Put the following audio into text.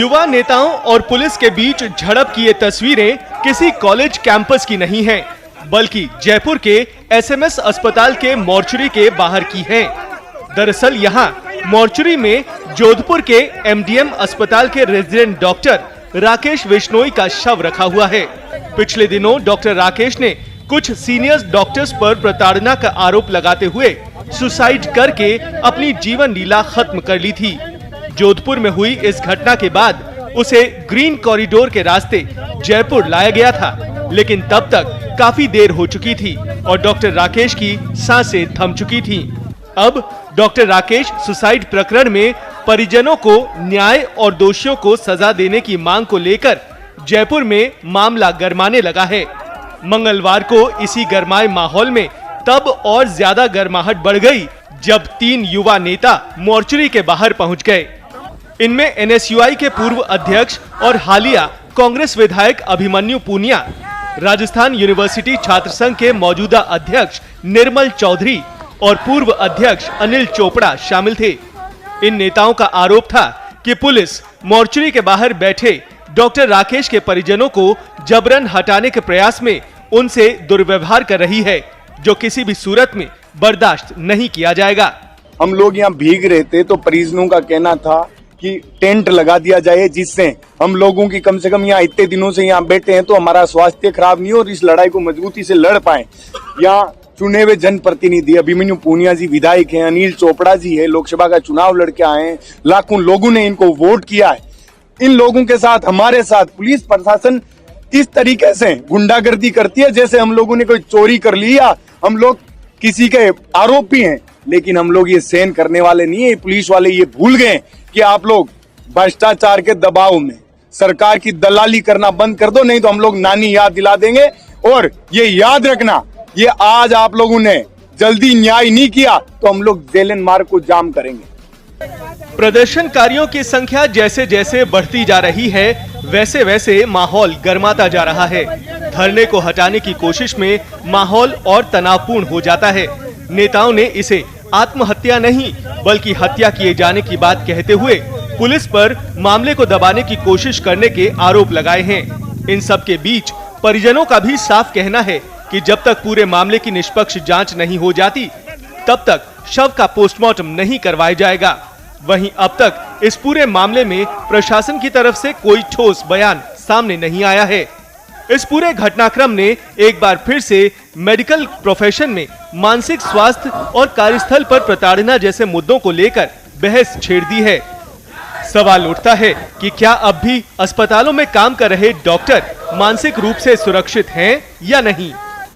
युवा नेताओं और पुलिस के बीच झड़प की ये तस्वीरें किसी कॉलेज कैंपस की नहीं हैं, बल्कि जयपुर के एसएमएस अस्पताल के मोर्चरी के बाहर की हैं। दरअसल यहाँ मोर्चरी में जोधपुर के एमडीएम अस्पताल के रेजिडेंट डॉक्टर राकेश बिश्नोई का शव रखा हुआ है। पिछले दिनों डॉक्टर राकेश ने कुछ सीनियर डॉक्टर्स पर प्रताड़ना का आरोप लगाते हुए सुसाइड करके अपनी जीवन लीला खत्म कर ली थी। जोधपुर में हुई इस घटना के बाद उसे ग्रीन कॉरिडोर के रास्ते जयपुर लाया गया था, लेकिन तब तक काफी देर हो चुकी थी और डॉक्टर राकेश की सांसें थम चुकी थीं। अब डॉक्टर राकेश सुसाइड प्रकरण में परिजनों को न्याय और दोषियों को सजा देने की मांग को लेकर जयपुर में मामला गरमाने लगा है। मंगलवार को इसी गरमाए माहौल में तब और ज्यादा गर्माहट बढ़ गई जब 3 युवा नेता मोर्चरी के बाहर पहुंच गए। इनमें एनएसयूआई के पूर्व अध्यक्ष और हालिया कांग्रेस विधायक अभिमन्यु पूनिया, राजस्थान यूनिवर्सिटी छात्र संघ के मौजूदा अध्यक्ष निर्मल चौधरी और पूर्व अध्यक्ष अनिल चोपड़ा शामिल थे। इन नेताओं का आरोप था कि पुलिस मोर्चरी के बाहर बैठे डॉक्टर राकेश के परिजनों को जबरन हटाने के प्रयास में उनसे दुर्व्यवहार कर रही है, जो किसी भी सूरत में बर्दाश्त नहीं किया जाएगा। हम लोग यहाँ भीग रहे थे तो परिजनों का कहना था कि टेंट लगा दिया जाए, जिससे हम लोगों की कम से कम यहाँ इतने दिनों से यहाँ बैठे हैं तो हमारा स्वास्थ्य खराब नहीं हो और इस लड़ाई को मजबूती से लड़ पाए। यहाँ चुने हुए जनप्रतिनिधि अभिमन्यु पूनिया जी विधायक हैं, अनिल चोपड़ा जी है, लोकसभा का चुनाव लड़के आए हैं, लाखों लोगों ने इनको वोट किया है। इन लोगों के साथ हमारे साथ पुलिस प्रशासन इस तरीके से गुंडागर्दी करती है जैसे हम लोगों ने कोई चोरी कर लिया, हम लोग किसी के आरोपी हैं। लेकिन हम लोग ये सहन करने वाले नहीं है। पुलिस वाले ये भूल गए कि आप लोग भ्रष्टाचार के दबाव में सरकार की दलाली करना बंद कर दो, नहीं तो हम लोग नानी याद दिला देंगे। और ये याद रखना, ये आज आप लोगों ने जल्दी न्याय नहीं किया तो हम लोग जेलन मार्ग को जाम करेंगे। प्रदर्शनकारियों की संख्या जैसे जैसे बढ़ती जा रही है, वैसे वैसे माहौल गर्माता जा रहा है। धरने को हटाने की कोशिश में माहौल और तनावपूर्ण हो जाता है। नेताओं ने इसे आत्महत्या नहीं बल्कि हत्या किए जाने की बात कहते हुए पुलिस पर मामले को दबाने की कोशिश करने के आरोप लगाए हैं। इन सब के बीच परिजनों का भी साफ कहना है कि जब तक पूरे मामले की निष्पक्ष जांच नहीं हो जाती, तब तक शव का पोस्टमार्टम नहीं करवाया जाएगा। वहीं अब तक इस पूरे मामले में प्रशासन की तरफ से कोई ठोस बयान सामने नहीं आया है। इस पूरे घटनाक्रम ने एक बार फिर से मेडिकल प्रोफेशन में मानसिक स्वास्थ्य और कार्यस्थल पर प्रताड़ना जैसे मुद्दों को लेकर बहस छेड़ दी है। सवाल उठता है कि क्या अब भी अस्पतालों में काम कर रहे डॉक्टर मानसिक रूप से सुरक्षित हैं या नहीं।